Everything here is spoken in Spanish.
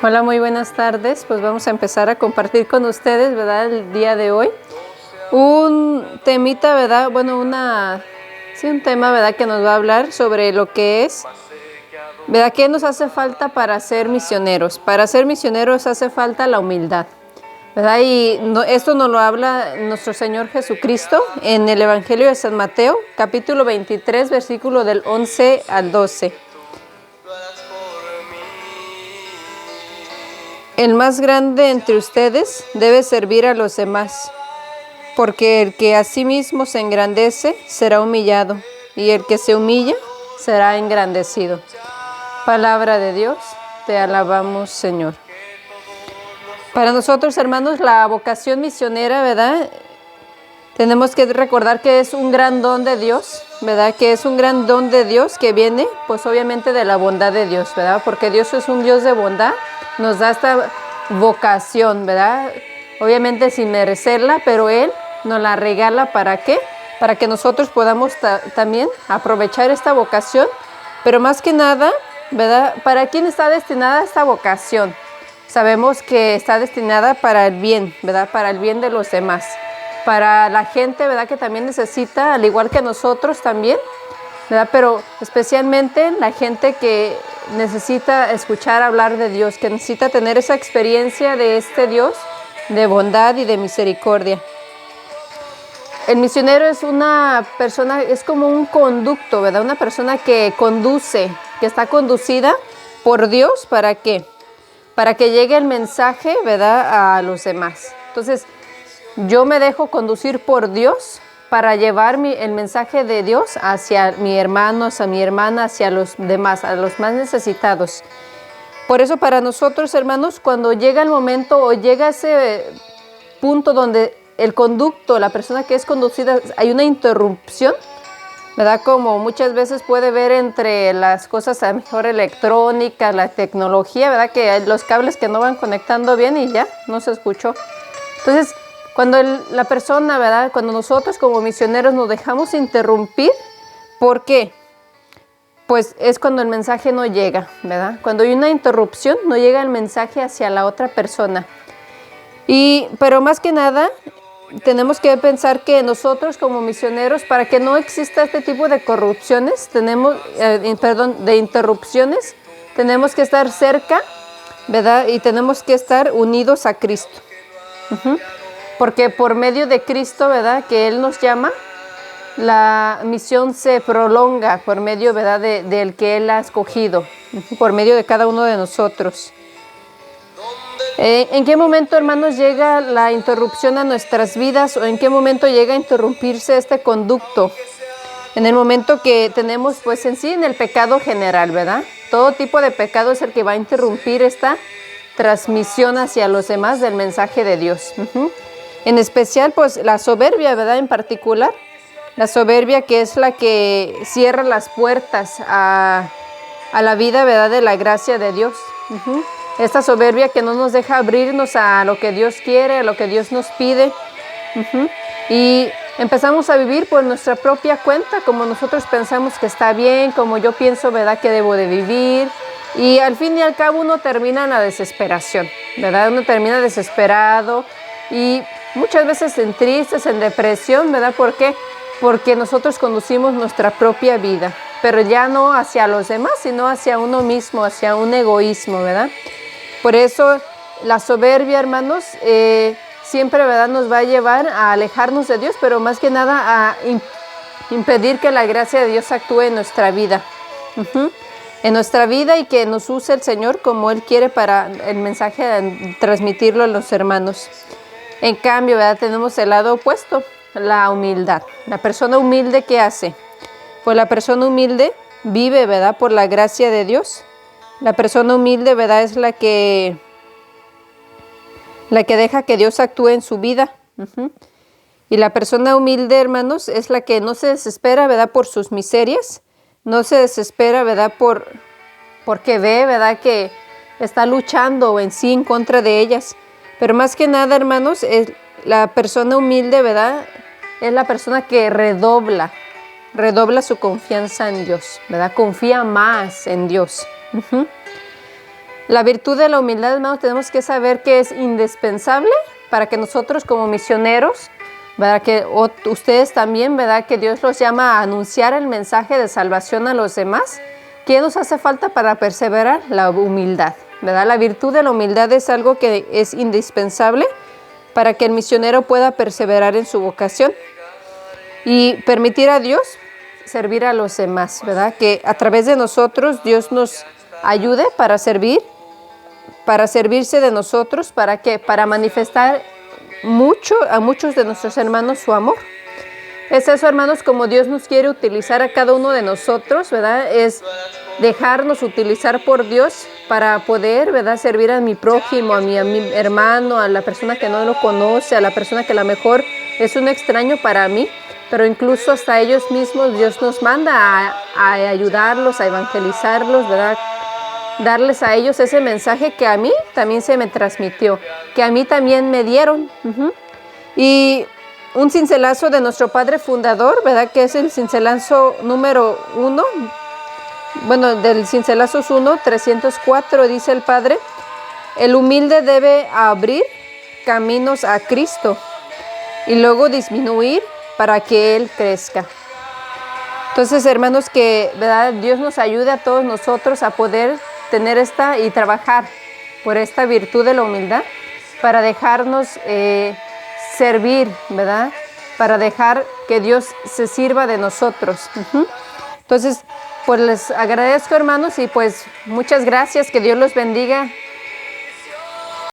Hola, muy buenas tardes. Pues vamos a empezar a compartir con ustedes, ¿verdad? El día de hoy. Un temita, ¿verdad? Bueno, un tema, ¿verdad? Que nos va a hablar sobre lo que es, ¿verdad? ¿Qué nos hace falta para ser misioneros? Para ser misioneros hace falta la humildad, ¿verdad? Y esto nos lo habla nuestro Señor Jesucristo en el Evangelio de San Mateo, capítulo 23, versículo del 11 al 12. El más grande entre ustedes debe servir a los demás, porque el que a sí mismo se engrandece será humillado, y el que se humilla será engrandecido. Palabra de Dios, te alabamos, Señor. Para nosotros, hermanos, la vocación misionera, ¿verdad? Tenemos que recordar que es un gran don de Dios, ¿verdad? Que es un gran don de Dios que viene, pues obviamente de la bondad de Dios, ¿verdad? Porque Dios es un Dios de bondad, nos da esta vocación, ¿verdad? Obviamente sin merecerla, pero Él nos la regala, ¿para qué? Para que nosotros podamos también aprovechar esta vocación, pero más que nada, ¿verdad? ¿Para quién está destinada esta vocación? Sabemos que está destinada para el bien, ¿verdad? Para el bien de los demás. Para la gente, ¿verdad? Que también necesita, al igual que nosotros también, ¿verdad? Pero especialmente la gente que necesita escuchar hablar de Dios, que necesita tener esa experiencia de este Dios de bondad y de misericordia. El misionero es una persona, es como un conducto, ¿verdad? Una persona que conduce, que está conducida por Dios, ¿para qué? Para que llegue el mensaje, ¿verdad? A los demás. Entonces, yo me dejo conducir por Dios para llevar el mensaje de Dios hacia mi hermano, hacia mi hermana, hacia los demás, a los más necesitados. Por eso para nosotros, hermanos, cuando llega el momento o llega ese punto donde el conducto, la persona que es conducida, hay una interrupción, ¿verdad? Como muchas veces puede ver entre las cosas a lo mejor electrónicas, la tecnología, ¿verdad? Que hay los cables que no van conectando bien y ya no se escuchó. Entonces, cuando la persona, ¿verdad? Cuando nosotros como misioneros nos dejamos interrumpir, ¿por qué? Pues es cuando el mensaje no llega, ¿verdad? Cuando hay una interrupción, no llega el mensaje hacia la otra persona. Pero más que nada, tenemos que pensar que nosotros como misioneros, para que no exista este tipo de corrupciones, de interrupciones, tenemos que estar cerca, ¿verdad? Y tenemos que estar unidos a Cristo. Porque por medio de Cristo, ¿verdad? Que Él nos llama, la misión se prolonga por medio, ¿verdad? Del que Él ha escogido, por medio de cada uno de nosotros. ¿En qué momento, hermanos, llega la interrupción a nuestras vidas o en qué momento llega a interrumpirse este conducto? En el momento que tenemos, pues en sí, en el pecado general, ¿verdad? Todo tipo de pecado es el que va a interrumpir esta transmisión hacia los demás del mensaje de Dios. En especial, pues la soberbia, ¿verdad? En particular, la soberbia que es la que cierra las puertas a la vida, ¿verdad? De la gracia de Dios. Esta soberbia que no nos deja abrirnos a lo que Dios quiere, a lo que Dios nos pide. Y empezamos a vivir por nuestra propia cuenta, como nosotros pensamos que está bien, como yo pienso, ¿verdad? Que debo de vivir. Y al fin y al cabo uno termina en la desesperación, ¿verdad? Uno termina desesperado y muchas veces en tristes, en depresión, ¿verdad? ¿Por qué? Porque nosotros conducimos nuestra propia vida, pero ya no hacia los demás, sino hacia uno mismo, hacia un egoísmo, ¿verdad? Por eso la soberbia, hermanos, siempre, ¿verdad? Nos va a llevar a alejarnos de Dios, pero más que nada a impedir que la gracia de Dios actúe en nuestra vida. En nuestra vida y que nos use el Señor como Él quiere para el mensaje, transmitirlo a los hermanos. En cambio, ¿verdad? Tenemos el lado opuesto, la humildad. La persona humilde, ¿qué hace? Pues la persona humilde vive, ¿verdad? Por la gracia de Dios. La persona humilde, ¿verdad? Es la que deja que Dios actúe en su vida. Y la persona humilde, hermanos, es la que no se desespera, ¿verdad? Por sus miserias. No se desespera, ¿verdad? Porque ve, ¿verdad? Que está luchando en sí en contra de ellas. Pero más que nada, hermanos, es la persona humilde, ¿verdad? Es la persona que redobla su confianza en Dios, ¿verdad? Confía más en Dios. La virtud de la humildad, hermanos, tenemos que saber que es indispensable para que nosotros como misioneros, ¿verdad? Que ustedes también, ¿verdad? Que Dios los llama a anunciar el mensaje de salvación a los demás. ¿Qué nos hace falta para perseverar? La humildad, ¿verdad? La virtud de la humildad es algo que es indispensable para que el misionero pueda perseverar en su vocación y permitir a Dios servir a los demás, ¿verdad? Que a través de nosotros Dios nos ayude para servir, para servirse de nosotros, ¿para qué? Para manifestar a muchos de nuestros hermanos su amor. Es eso, hermanos, como Dios nos quiere utilizar a cada uno de nosotros, ¿verdad? Es dejarnos utilizar por Dios para poder, ¿verdad? Servir a mi prójimo, a mi hermano, a la persona que no lo conoce, a la persona que a lo mejor es un extraño para mí, pero incluso hasta ellos mismos Dios nos manda a ayudarlos, a evangelizarlos, ¿verdad? Darles a ellos ese mensaje que a mí también se me transmitió, que a mí también me dieron. Y un cincelazo de nuestro padre fundador, ¿verdad? Que es el cincelazo número 1, bueno, del cincelazos 1, 304, dice el padre: el humilde debe abrir caminos a Cristo y luego disminuir para que Él crezca. Entonces, hermanos, que, ¿verdad? Dios nos ayude a todos nosotros a poder tener esta y trabajar por esta virtud de la humildad para dejarnos servir, ¿verdad? Para dejar que Dios se sirva de nosotros. Entonces, pues les agradezco, hermanos, y pues muchas gracias, que Dios los bendiga